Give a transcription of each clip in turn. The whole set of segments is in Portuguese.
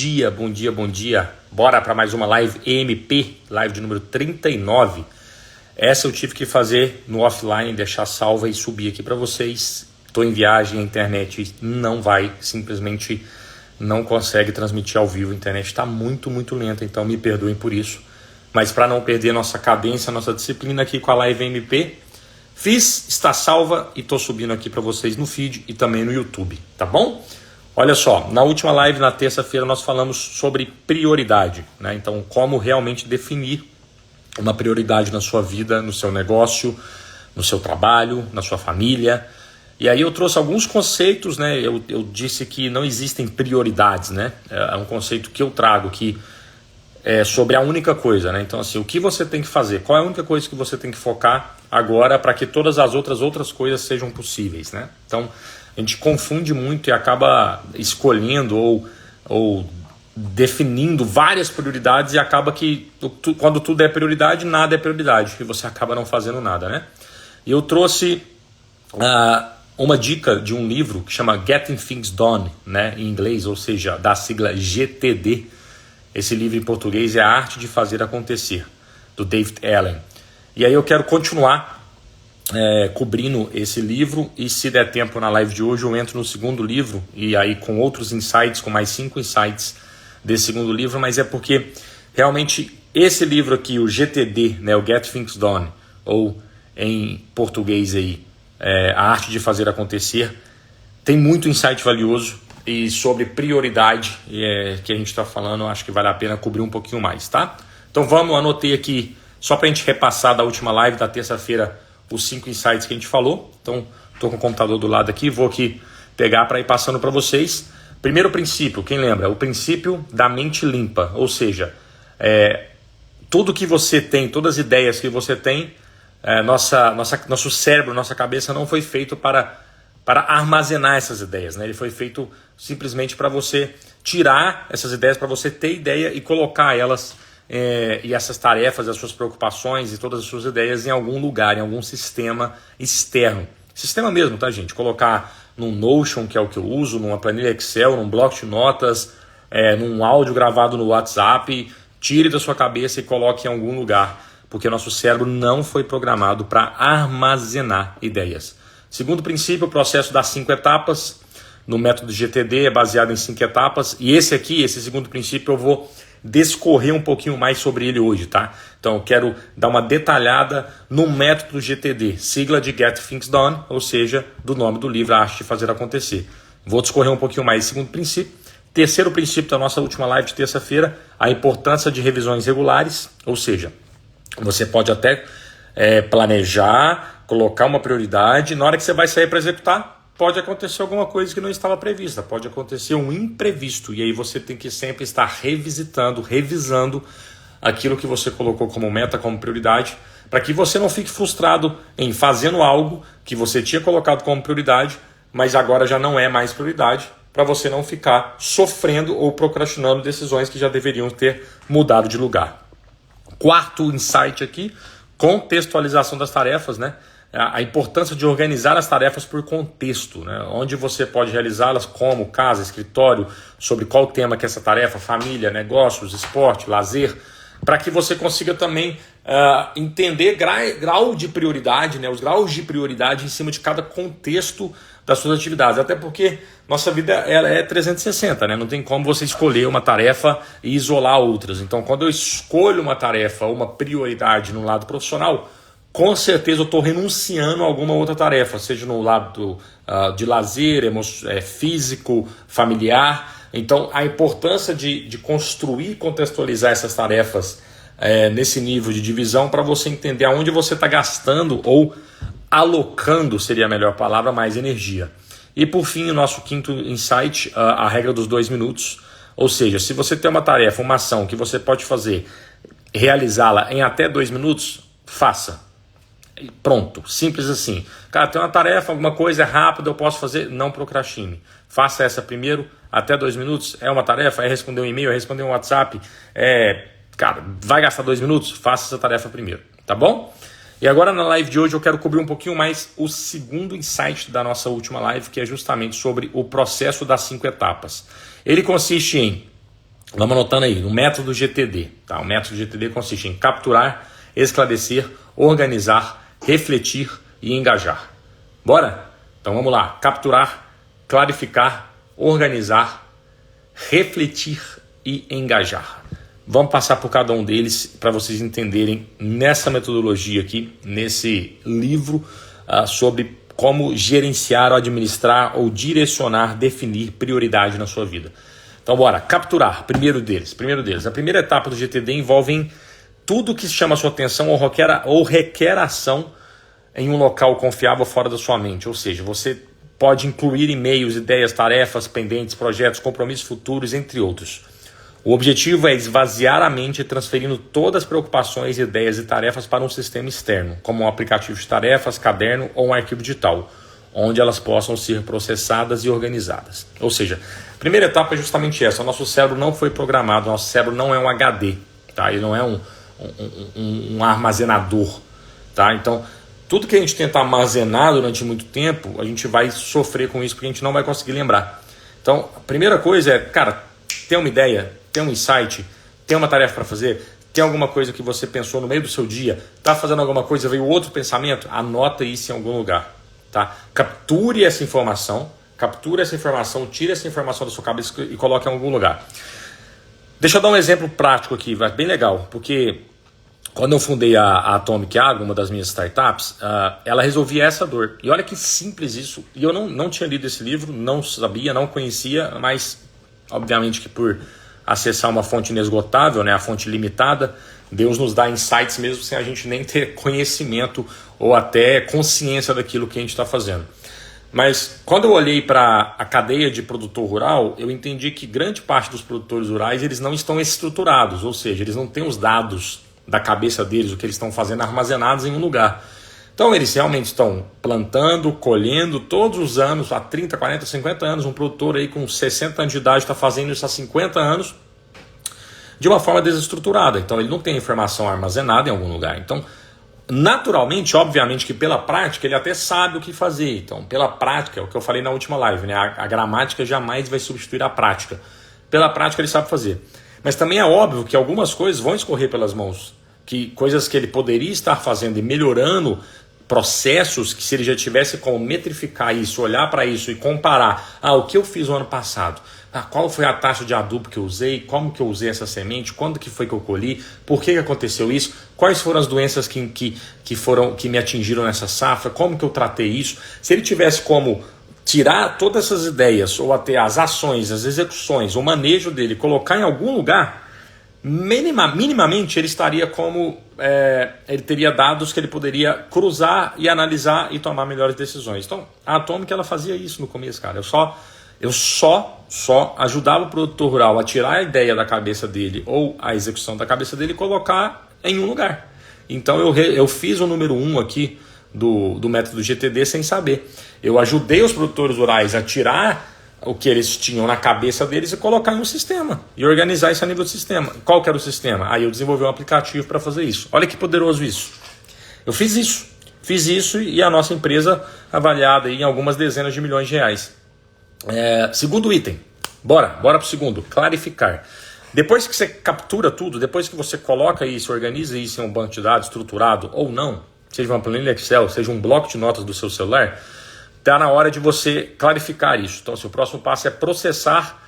dia, bom dia, bom dia. Bora para mais uma live EMP, live de número 39. Essa eu tive que fazer no offline, deixar salva e subir aqui para vocês. Estou em viagem, a internet não vai, simplesmente não consegue transmitir ao vivo. A internet está muito lenta, então me perdoem por isso. Mas para não perder nossa cadência, nossa disciplina aqui com a live EMP, fiz, está salva e estou subindo aqui para vocês no feed e também no YouTube, tá bom? Olha só, na última live, na terça-feira, nós falamos sobre prioridade, né? Então, como realmente definir uma prioridade na sua vida, no seu negócio, no seu trabalho, na sua família. E aí eu trouxe alguns conceitos, né? Eu disse que não existem prioridades, né? É um conceito que eu trago que é sobre a única coisa, né? Então, assim, o que você tem que fazer? Qual é a única coisa que você tem que focar agora para que todas as outras coisas sejam possíveis, né? Então, a gente confunde muito e acaba escolhendo ou definindo várias prioridades e acaba que quando tudo é prioridade, nada é prioridade e você acaba não fazendo nada, né? E eu trouxe uma dica de um livro que chama Getting Things Done, né, em inglês, ou seja, da sigla GTD. Esse livro em português é A Arte de Fazer Acontecer, do David Allen. E aí eu quero continuar cobrindo esse livro e se der tempo na live de hoje eu entro no segundo livro e aí com outros insights, com mais 5 insights desse segundo livro, mas é porque realmente esse livro aqui, o GTD, né, o Get Things Done, ou em português aí, A Arte de Fazer Acontecer, tem muito insight valioso e sobre prioridade que a gente está falando, eu acho que vale a pena cobrir um pouquinho mais, tá? Então vamos, anotei aqui, só para a gente repassar da última live da terça-feira, os 5 insights que a gente falou. Então, estou com o computador do lado aqui, vou aqui pegar para ir passando para vocês. Primeiro princípio, quem lembra? O princípio da mente limpa, ou seja, tudo que você tem, todas as ideias que você tem, nosso cérebro, nossa cabeça não foi feito para armazenar essas ideias, né? Ele foi feito simplesmente para você tirar essas ideias, para você ter ideia e colocar elas e essas tarefas, as suas preocupações e todas as suas ideias em algum lugar, em algum sistema externo. Sistema mesmo, tá, gente? Colocar num Notion, que é o que eu uso, numa planilha Excel, num bloco de notas, num áudio gravado no WhatsApp, tire da sua cabeça e coloque em algum lugar, porque nosso cérebro não foi programado para armazenar ideias. Segundo princípio, o processo das 5 etapas, no método GTD é baseado em 5 etapas, e esse segundo princípio eu vou discorrer um pouquinho mais sobre ele hoje, tá? Então eu quero dar uma detalhada no método GTD, sigla de Get Things Done, ou seja, do nome do livro, A Arte de Fazer Acontecer. Vou discorrer um pouquinho mais do segundo princípio. Terceiro princípio da nossa última live de terça-feira, a importância de revisões regulares, ou seja, você pode até planejar, colocar uma prioridade, na hora que você vai sair para executar, pode acontecer alguma coisa que não estava prevista, pode acontecer um imprevisto, e aí você tem que sempre estar revisando aquilo que você colocou como meta, como prioridade, para que você não fique frustrado em fazendo algo que você tinha colocado como prioridade, mas agora já não é mais prioridade, para você não ficar sofrendo ou procrastinando decisões que já deveriam ter mudado de lugar. Quarto insight aqui, contextualização das tarefas, né? A importância de organizar as tarefas por contexto, né? Onde você pode realizá-las, como casa, escritório, sobre qual tema que é essa tarefa, família, negócios, esporte, lazer, para que você consiga também entender grau de prioridade, né? Os graus de prioridade em cima de cada contexto das suas atividades, até porque nossa vida ela é 360, né? Não tem como você escolher uma tarefa e isolar outras. Então, quando eu escolho uma tarefa, uma prioridade no lado profissional, com certeza eu estou renunciando a alguma outra tarefa, seja no lado de lazer, físico, familiar. Então, a importância de construir e contextualizar essas tarefas nesse nível de divisão para você entender aonde você está gastando ou alocando, seria a melhor palavra, mais energia. E por fim, o nosso quinto insight, a regra dos 2 minutos. Ou seja, se você tem uma tarefa, uma ação que você pode fazer, realizá-la em até 2 minutos, faça. Pronto, simples assim. Cara, tem uma tarefa, alguma coisa é rápida, eu posso fazer, não procrastine. Faça essa primeiro, até 2 minutos, é uma tarefa, é responder um e-mail, é responder um WhatsApp, cara, vai gastar 2 minutos? Faça essa tarefa primeiro, tá bom? E agora na live de hoje eu quero cobrir um pouquinho mais o segundo insight da nossa última live, que é justamente sobre o processo das 5 etapas. Ele consiste em Vamos anotando aí, o método GTD. Tá? O método GTD consiste em capturar, esclarecer, organizar, refletir e engajar. Bora? Então vamos lá. Capturar, clarificar, organizar, refletir e engajar. Vamos passar por cada um deles para vocês entenderem nessa metodologia aqui, nesse livro, sobre como gerenciar, ou administrar ou direcionar, definir prioridade na sua vida. Então bora, capturar, primeiro deles. A primeira etapa do GTD envolve tudo que chama a sua atenção ou requer ação em um local confiável fora da sua mente. Ou seja, você pode incluir e-mails, ideias, tarefas, pendentes, projetos, compromissos futuros, entre outros. O objetivo é esvaziar a mente transferindo todas as preocupações, ideias e tarefas para um sistema externo, como um aplicativo de tarefas, caderno ou um arquivo digital, onde elas possam ser processadas e organizadas. Ou seja, a primeira etapa é justamente essa. O nosso cérebro não foi programado, nosso cérebro não é um HD, tá? Ele não é um armazenador. Tá? Então, tudo que a gente tenta armazenar durante muito tempo, a gente vai sofrer com isso, porque a gente não vai conseguir lembrar. Então, a primeira coisa é, cara, tem uma ideia, tem um insight, tem uma tarefa para fazer, tem alguma coisa que você pensou no meio do seu dia, está fazendo alguma coisa, veio outro pensamento, anota isso em algum lugar. Tá? Capture essa informação, tire essa informação da sua cabeça e coloque em algum lugar. Deixa eu dar um exemplo prático aqui, vai bem legal, porque quando eu fundei a Atomic Agro, uma das minhas startups, ela resolvia essa dor. E olha que simples isso. E eu não tinha lido esse livro, não sabia, não conhecia, mas obviamente que por acessar uma fonte inesgotável, né, a fonte limitada, Deus nos dá insights mesmo sem a gente nem ter conhecimento ou até consciência daquilo que a gente está fazendo. Mas quando eu olhei para a cadeia de produtor rural, eu entendi que grande parte dos produtores rurais eles não estão estruturados, ou seja, eles não têm os dados da cabeça deles, o que eles estão fazendo armazenados em um lugar. Então eles realmente estão plantando, colhendo todos os anos, há 30, 40, 50 anos, um produtor aí com 60 anos de idade está fazendo isso há 50 anos de uma forma desestruturada. Então ele não tem informação armazenada em algum lugar. Então, naturalmente, obviamente que pela prática ele até sabe o que fazer. Então, pela prática, é o que eu falei na última live, né? A gramática jamais vai substituir a prática. Pela prática ele sabe fazer. Mas também é óbvio que algumas coisas vão escorrer pelas mãos. Que coisas que ele poderia estar fazendo e melhorando processos que, se ele já tivesse como metrificar isso, olhar para isso e comparar, o que eu fiz no ano passado, qual foi a taxa de adubo que eu usei, como que eu usei essa semente, quando que foi que eu colhi, por que aconteceu isso, quais foram as doenças que me atingiram nessa safra, como que eu tratei isso. Se ele tivesse como tirar todas essas ideias, ou até as ações, as execuções, o manejo dele, colocar em algum lugar, minimamente ele estaria como ele teria dados que ele poderia cruzar e analisar e tomar melhores decisões. Então a Atomic ela fazia isso no começo, cara. Eu só ajudava o produtor rural a tirar a ideia da cabeça dele ou a execução da cabeça dele e colocar em um lugar. Então eu fiz o número 1 aqui do método GTD sem saber. Eu ajudei os produtores rurais a tirar o que eles tinham na cabeça deles e colocar em um sistema e organizar isso a nível de sistema. Qual que era o sistema? Aí eu desenvolvi um aplicativo para fazer isso. Olha que poderoso isso. Eu fiz isso e a nossa empresa avaliada em algumas dezenas de milhões de reais. Segundo item, bora para o segundo, clarificar. Depois que você captura tudo, depois que você coloca isso, organiza isso em um banco de dados estruturado ou não, seja uma planilha Excel, seja um bloco de notas do seu celular, está na hora de você clarificar isso. Então, o próximo passo é processar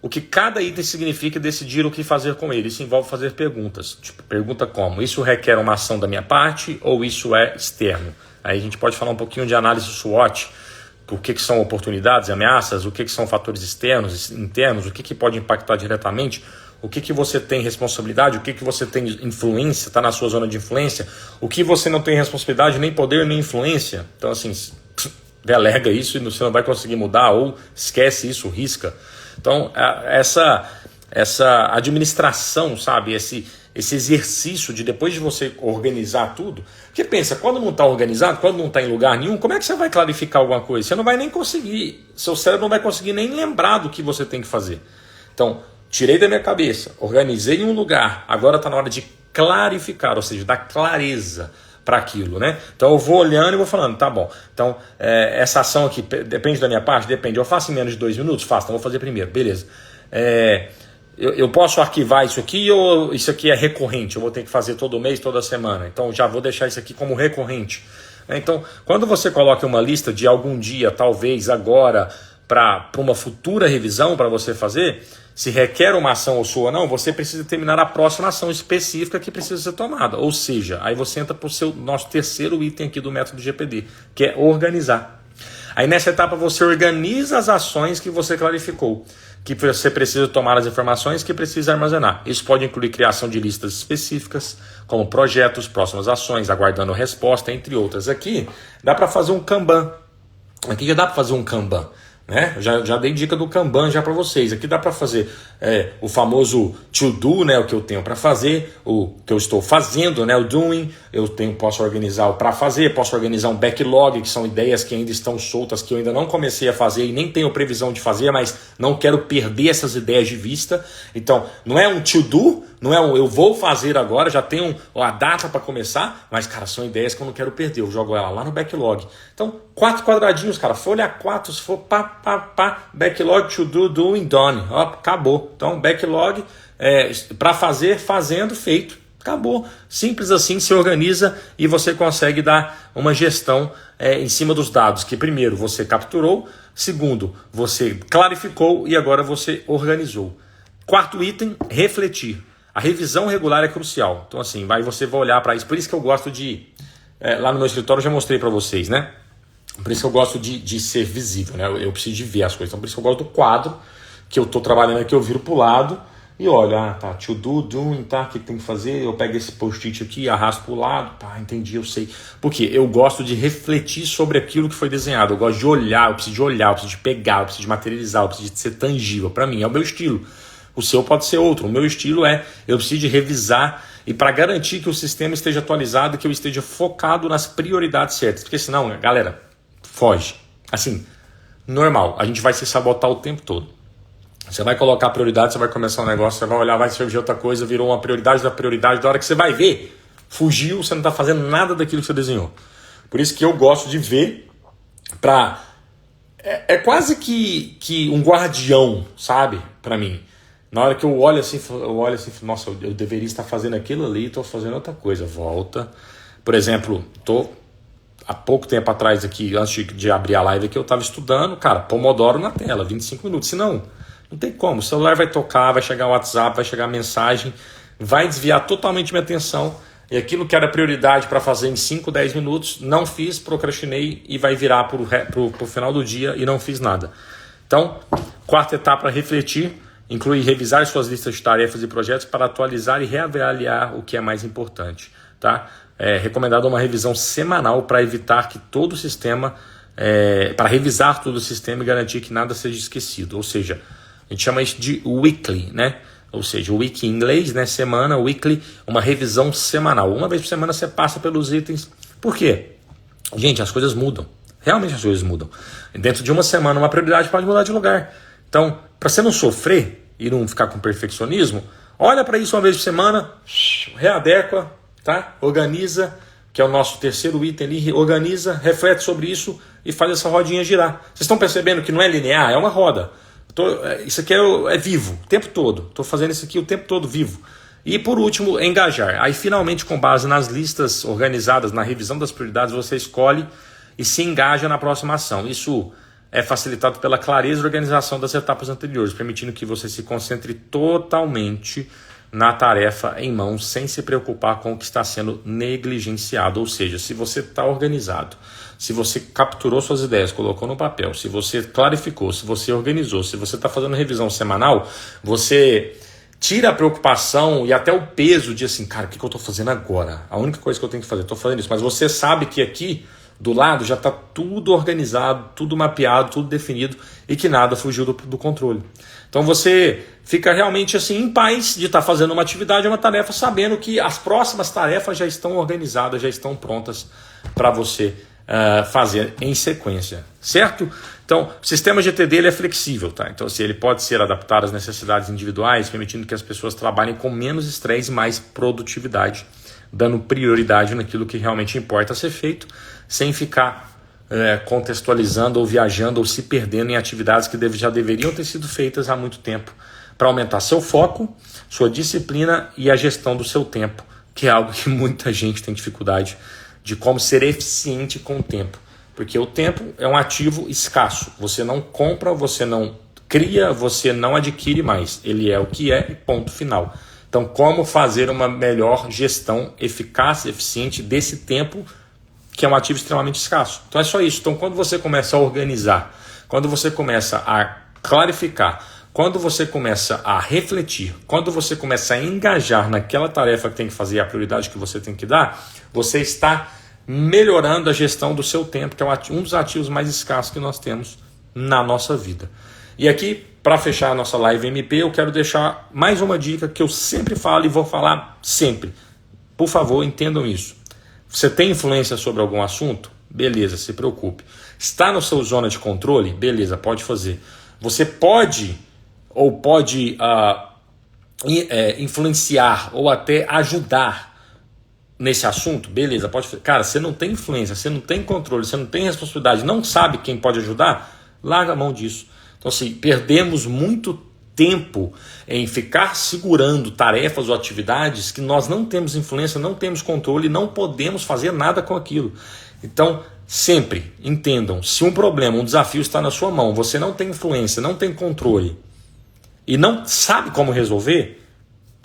o que cada item significa e decidir o que fazer com ele. Isso envolve fazer perguntas. Tipo, pergunta como? Isso requer uma ação da minha parte ou isso é externo? Aí a gente pode falar um pouquinho de análise SWOT. O que são oportunidades, ameaças, o que são fatores externos, internos, o que pode impactar diretamente, o que você tem responsabilidade, o que você tem influência, está na sua zona de influência, o que você não tem responsabilidade, nem poder, nem influência. Então, assim, delega isso e você não vai conseguir mudar, ou esquece isso, risca. Então, essa administração, sabe, esse exercício de depois de você organizar tudo, porque pensa, quando não está organizado, quando não está em lugar nenhum, como é que você vai clarificar alguma coisa? Você não vai nem conseguir, seu cérebro não vai conseguir nem lembrar do que você tem que fazer. Então, tirei da minha cabeça, organizei em um lugar, agora está na hora de clarificar, ou seja, dar clareza para aquilo, né? Então eu vou olhando e vou falando, tá bom, então essa ação aqui depende da minha parte? Depende. Eu faço em menos de 2 minutos? Faço, então vou fazer primeiro, beleza. eu posso arquivar isso aqui ou isso aqui é recorrente? Eu vou ter que fazer todo mês, toda semana. Então já vou deixar isso aqui como recorrente. Então, quando você coloca uma lista de algum dia, talvez agora, para uma futura revisão para você fazer, se requer uma ação ou sua ou não, você precisa terminar a próxima ação específica que precisa ser tomada. Ou seja, aí você entra para o nosso terceiro item aqui do método GPD, que é organizar. Aí nessa etapa você organiza as ações que você clarificou, que você precisa tomar as informações que precisa armazenar. Isso pode incluir criação de listas específicas, como projetos, próximas ações, aguardando resposta, entre outras. Aqui dá para fazer um Kanban. Aqui já dá para fazer um Kanban. Né? Já dei dica do Kanban já para vocês. Aqui dá para fazer o famoso to do, né? O que eu tenho para fazer, o que eu estou fazendo, né? O doing. Posso organizar o para fazer, posso organizar um backlog, que são ideias que ainda estão soltas, que eu ainda não comecei a fazer e nem tenho previsão de fazer, mas não quero perder essas ideias de vista. Então, não é um to do, não é um eu vou fazer agora, já tenho a data para começar, mas, cara, são ideias que eu não quero perder. Eu jogo ela lá no backlog. Então, 4 quadradinhos, cara, folha 4, se for backlog, to do, doing, done. Ó, acabou. Então, backlog para fazer, fazendo, feito. Acabou. Simples assim, se organiza e você consegue dar uma gestão em cima dos dados que, primeiro, você capturou, segundo, você clarificou e agora você organizou. Quarto item, refletir. A revisão regular é crucial. Então, assim, você vai olhar para isso. Por isso que eu gosto de... lá no meu escritório eu já mostrei para vocês, né? Por isso que eu gosto de ser visível, né? Eu preciso de ver as coisas. Então, por isso que eu gosto do quadro, que eu estou trabalhando aqui, eu viro para o lado e olho, tá, to do, doing, tá, o que tem que fazer? Eu pego esse post-it aqui, arrasto para o lado, tá, entendi, eu sei. Porque eu gosto de refletir sobre aquilo que foi desenhado, eu gosto de olhar, eu preciso de pegar, eu preciso de materializar, eu preciso de ser tangível. Para mim, é o meu estilo. O seu pode ser outro. O meu estilo eu preciso de revisar e para garantir que o sistema esteja atualizado, que eu esteja focado nas prioridades certas. Porque senão, galera, foge. Assim, normal. A gente vai se sabotar o tempo todo. Você vai colocar prioridade, você vai começar um negócio, você vai olhar, vai surgir outra coisa, virou uma prioridade da prioridade. Da hora que você vai ver, fugiu, você não está fazendo nada daquilo que você desenhou. Por isso que eu gosto de ver É quase que um guardião, sabe? Para mim. Na hora que eu olho assim, nossa, eu deveria estar fazendo aquilo ali, estou fazendo outra coisa. Volta. Por exemplo, há pouco tempo atrás aqui, antes de abrir a live aqui, eu estava estudando, cara, Pomodoro na tela, 25 minutos. Senão, não tem como. O celular vai tocar, vai chegar o WhatsApp, vai chegar a mensagem, vai desviar totalmente minha atenção. E aquilo que era prioridade para fazer em 5, 10 minutos, não fiz, procrastinei e vai virar para o final do dia e não fiz nada. Então, quarta etapa, refletir. Inclui revisar suas listas de tarefas e projetos para atualizar e reavaliar o que é mais importante. Tá? É recomendado uma revisão semanal para evitar que todo o sistema, para revisar todo o sistema e garantir que nada seja esquecido. Ou seja, a gente chama isso de weekly, né? Ou seja, week em inglês, né? Semana, weekly, uma revisão semanal. Uma vez por semana você passa pelos itens. Por quê? Gente, as coisas mudam. Realmente as coisas mudam. Dentro de uma semana, uma prioridade pode mudar de lugar. Então, para você não sofrer e não ficar com perfeccionismo, olha para isso uma vez por semana, readequa, tá? Organiza, que é o nosso terceiro item ali, organiza, reflete sobre isso e faz essa rodinha girar. Vocês estão percebendo que não é linear, é uma roda. Isso aqui é vivo, o tempo todo. Estou fazendo isso aqui o tempo todo vivo. E por último, engajar. Aí finalmente, com base nas listas organizadas, na revisão das prioridades, você escolhe e se engaja na próxima ação. Isso é facilitado pela clareza e organização das etapas anteriores, permitindo que você se concentre totalmente na tarefa em mãos, sem se preocupar com o que está sendo negligenciado. Ou seja, se você está organizado, se você capturou suas ideias, colocou no papel, se você clarificou, se você organizou, se você está fazendo revisão semanal, você tira a preocupação e até o peso de assim, cara, o que eu estou fazendo agora? A única coisa que eu tenho que fazer, estou fazendo isso. Mas você sabe que aqui do lado já está tudo organizado, tudo mapeado, tudo definido e que nada fugiu do controle. Então você fica realmente assim em paz de estar fazendo uma atividade, uma tarefa, sabendo que as próximas tarefas já estão organizadas, já estão prontas para você fazer em sequência, certo? Então, o sistema GTD ele é flexível, tá? Então, assim, ele pode ser adaptado às necessidades individuais, permitindo que as pessoas trabalhem com menos estresse e mais produtividade, dando prioridade naquilo que realmente importa ser feito, sem ficar contextualizando ou viajando ou se perdendo em atividades que já deveriam ter sido feitas há muito tempo, para aumentar seu foco, sua disciplina e a gestão do seu tempo, que é algo que muita gente tem dificuldade de como ser eficiente com o tempo. Porque o tempo é um ativo escasso. Você não compra, você não cria, você não adquire mais. Ele é o que é e ponto final. Então, como fazer uma melhor gestão eficaz e eficiente desse tempo, que é um ativo extremamente escasso. Então é só isso. Então, quando você começa a organizar, quando você começa a clarificar, quando você começa a refletir, quando você começa a engajar naquela tarefa que tem que fazer, a prioridade que você tem que dar, você está melhorando a gestão do seu tempo, que é um dos ativos mais escassos que nós temos na nossa vida. E aqui, para fechar a nossa live MP, eu quero deixar mais uma dica que eu sempre falo e vou falar sempre. Por favor, entendam isso. Você tem influência sobre algum assunto? Beleza, se preocupe. Está na sua zona de controle? Beleza, pode fazer. Você pode influenciar ou até ajudar nesse assunto? Beleza, pode fazer. Cara, você não tem influência, você não tem controle, você não tem responsabilidade, não sabe quem pode ajudar? Larga a mão disso. Então, assim, perdemos muito tempo em ficar segurando tarefas ou atividades que nós não temos influência, não temos controle, não podemos fazer nada com aquilo. Então, sempre entendam, se um problema, um desafio está na sua mão, você não tem influência, não tem controle e não sabe como resolver,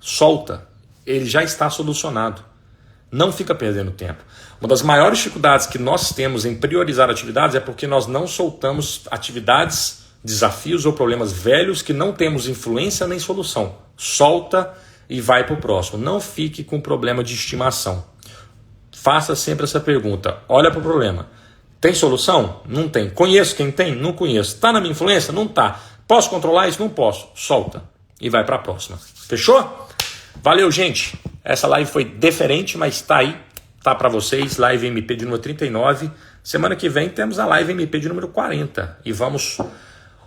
solta, ele já está solucionado. Não fica perdendo tempo. Uma das maiores dificuldades que nós temos em priorizar atividades é porque nós não soltamos atividades, desafios ou problemas velhos que não temos influência nem solução. Solta e vai para o próximo. Não fique com problema de estimação. Faça sempre essa pergunta. Olha para o problema. Tem solução? Não tem. Conheço quem tem? Não conheço. Está na minha influência? Não está. Posso controlar isso? Não posso. Solta e vai para a próxima. Fechou? Valeu, gente. Essa live foi diferente, mas está aí. Tá para vocês. Live MP de número 39. Semana que vem temos a live MP de número 40. E vamos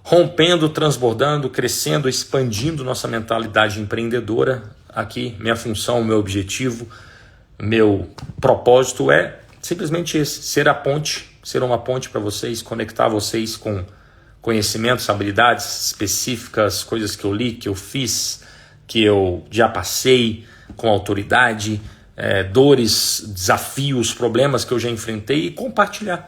rompendo, transbordando, crescendo, expandindo nossa mentalidade empreendedora. Aqui, minha função, meu objetivo, meu propósito é simplesmente esse, ser uma ponte para vocês, conectar vocês com conhecimentos, habilidades específicas, coisas que eu li, que eu fiz, que eu já passei com autoridade, dores, desafios, problemas que eu já enfrentei e compartilhar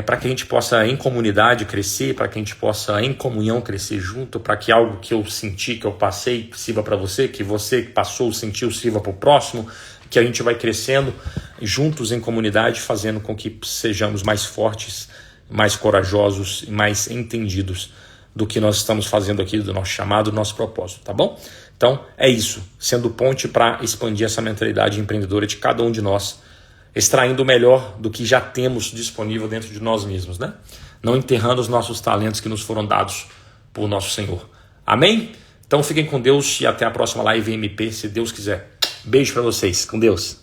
para que a gente possa em comunidade crescer, para que a gente possa em comunhão crescer junto, para que algo que eu senti, que eu passei, sirva para você, que você que passou, sentiu, sirva para o próximo, que a gente vai crescendo juntos em comunidade, fazendo com que sejamos mais fortes, mais corajosos e mais entendidos do que nós estamos fazendo aqui, do nosso chamado, do nosso propósito, tá bom? Então é isso, sendo ponte para expandir essa mentalidade empreendedora de cada um de nós, extraindo o melhor do que já temos disponível dentro de nós mesmos, né? Não enterrando os nossos talentos que nos foram dados por nosso Senhor. Amém? Então fiquem com Deus e até a próxima live MP, se Deus quiser. Beijo para vocês, com Deus.